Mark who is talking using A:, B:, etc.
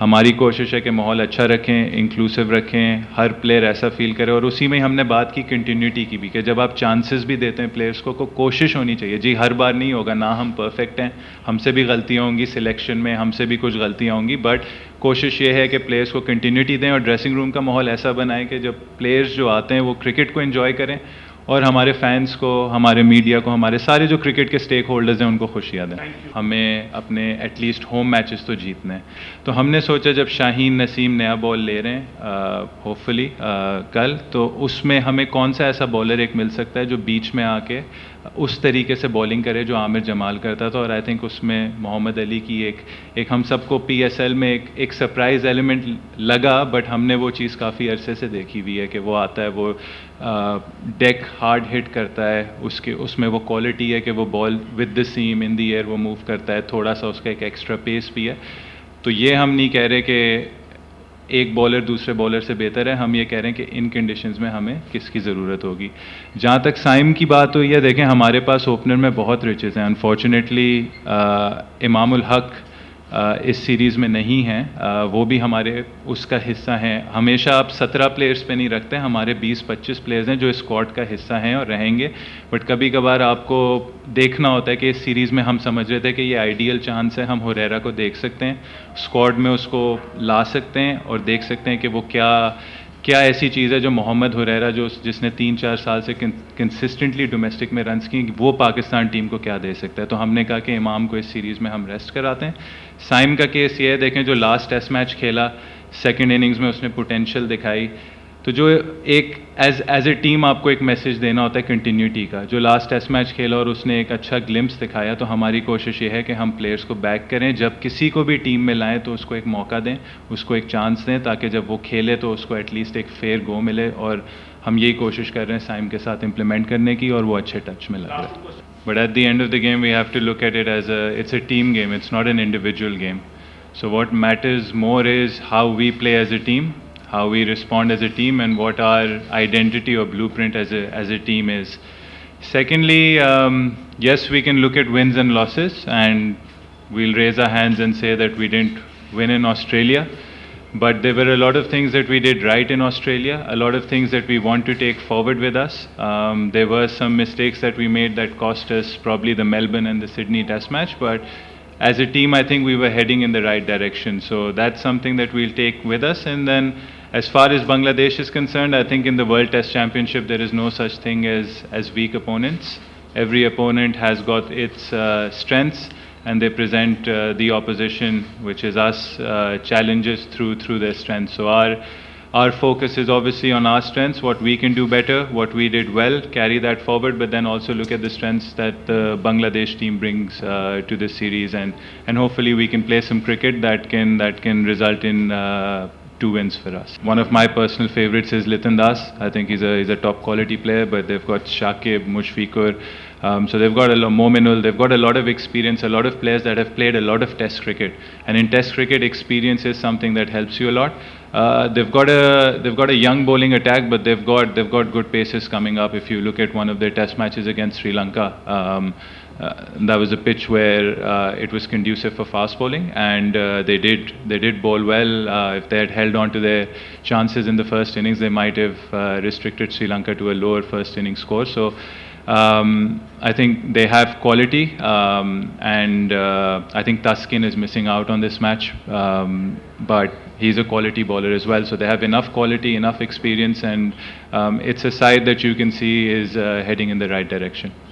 A: ہماری کوشش ہے کہ ماحول اچھا رکھیں، انکلوسیو رکھیں، ہر پلیئر ایسا فیل کرے، اور اسی میں ہم نے بات کی کنٹینیوٹی کی بھی کہ جب آپ چانسز بھی دیتے ہیں پلیئرس کو کوشش ہونی چاہیے. جی ہر بار نہیں ہوگا، نہ ہم پرفیکٹ ہیں، ہم سے بھی غلطیاں ہوں گی، سلیکشن میں ہم سے بھی کچھ غلطیاں ہوں گی، بٹ کوشش یہ ہے کہ پلیئرس کو کنٹینیوٹی دیں اور ڈریسنگ روم کا ماحول ایسا بنائیں کہ جب پلیئرس جو آتے ہیں وہ کرکٹ کو انجوائے کریں اور ہمارے فینس کو، ہمارے میڈیا کو، ہمارے سارے جو کرکٹ کے اسٹیک ہولڈرز ہیں ان کو خوشیاں دیں. ہمیں اپنے ایٹ لیسٹ ہوم میچز تو جیتنے ہیں. تو ہم نے سوچا جب شاہین نسیم نیا بال لے رہے ہیں ہوپ فلی کل، تو اس میں ہمیں کون سا ایسا بالر ایک مل سکتا ہے جو بیچ میں آ کے اس طریقے سے بالنگ کرے جو عامر جمال کرتا تھا. اور آئی تھنک اس میں محمد علی کی ایک ہم سب کو پی ایس ایل میں ایک سرپرائز ایلیمنٹ لگا، بٹ ہم نے وہ چیز کافی عرصے سے دیکھی ہوئی ہے کہ وہ آتا ہے، وہ ڈیک ہارڈ ہٹ کرتا ہے، اس میں وہ کوالٹی ہے کہ وہ ball with the same in the air وہ موو کرتا ہے، تھوڑا سا اس کا ایک ایکسٹرا پیس بھی ہے. تو یہ ہم نہیں کہہ رہے کہ ایک بالر دوسرے بالر سے بہتر ہے، ہم یہ کہہ رہے ہیں کہ ان کنڈیشنز میں ہمیں کس کی ضرورت ہوگی. جہاں تک سائم کی بات ہوئی ہے، دیکھیں ہمارے پاس اوپنر میں بہت رچز ہیں. انفارچونیٹلی امام الحق اس سیریز میں نہیں ہیں، وہ بھی ہمارے اس کا حصہ ہیں. ہمیشہ آپ 17 پلیئرز پہ نہیں رکھتے، ہمارے 20-25 پلیئرز ہیں جو اسکواڈ کا حصہ ہیں اور رہیں گے. بٹ کبھی کبھار آپ کو دیکھنا ہوتا ہے کہ اس سیریز میں ہم سمجھ رہے تھے کہ یہ آئیڈیل چانس ہے، ہم ہریرا کو دیکھ سکتے ہیں، اسکواڈ میں اس کو لا سکتے ہیں اور دیکھ سکتے ہیں کہ وہ کیا ایسی چیز ہے جو محمد ہریرا جس نے 3-4 سال سے کنسسٹنٹلی ڈومیسٹک میں رنز کی، وہ پاکستان ٹیم کو کیا دے سکتا ہے. تو ہم نے کہا کہ امام کو اس سیریز میں ہم ریسٹ کراتے ہیں. سائم کا کیس یہ ہے، دیکھیں جو لاسٹ ٹیسٹ میچ کھیلا سیکنڈ اننگز میں اس نے پوٹینشیل دکھائی. تو جو ایک ایز اے ٹیم آپ کو ایک میسج دینا ہوتا ہے کنٹینیوٹی کا، جو لاسٹ ٹیسٹ میچ کھیلا اور اس نے ایک اچھا گلمپس دکھایا. تو ہماری کوشش یہ ہے کہ ہم پلیئرس کو بیک کریں، جب کسی کو بھی ٹیم میں لائیں تو اس کو ایک موقع دیں، اس کو ایک چانس دیں، تاکہ جب وہ کھیلے تو اس کو ایٹ لیسٹ ایک فیئر گو ملے. اور ہم یہی کوشش کر رہے ہیں سائم کے ساتھ امپلیمنٹ کرنے کی، اور وہ اچھے ٹچ میں لگ رہا ہے. But at the end of the game we have to look at it as it's a team game, it's not an individual game. So what matters more is how we play as a team, how we respond as a team, and what our identity or blueprint as a team is. Secondly, yes, we can look at wins and losses, and we'll raise our hands and say that we didn't win in Australia. But there were a lot of things that we did right in Australia, a lot of things that we want to take forward with us. There were some mistakes that we made that cost us probably the Melbourne and the Sydney Test match, but as a team, I think we were heading in the right direction. So that's something that we'll take with us. And then as far as Bangladesh is concerned, I think in the World Test Championship, there is no such thing as weak opponents. Every opponent has got its strengths, and they present the opposition, which is us, challenges through their strengths. So our focus is obviously on our strengths, what we can do better, what we did well, carry that forward, but then also look at the strengths that the Bangladesh team brings to this series, and hopefully we can play some cricket that can result in 2 wins for us. One of my personal favorites is Litan Das. I think he's a top quality player, but they've got Shakib, Mushfiqur, so they've got Mominul, they've got a lot of experience, a lot of players that have played a lot of test cricket, and in test cricket experience is something that helps you a lot. They've got a young bowling attack, but they've got good paces coming up. If you look at one of their test matches against Sri Lanka, that was a pitch where it was conducive for fast bowling, and they did bowl well. If they had held on to their chances in the first innings, they might have restricted Sri Lanka to a lower first inning score. So I think they have quality, and I think Taskin is missing out on this match, but he's a quality bowler as well. So they have enough quality, enough experience, and it's a side that you can see is heading in the right direction.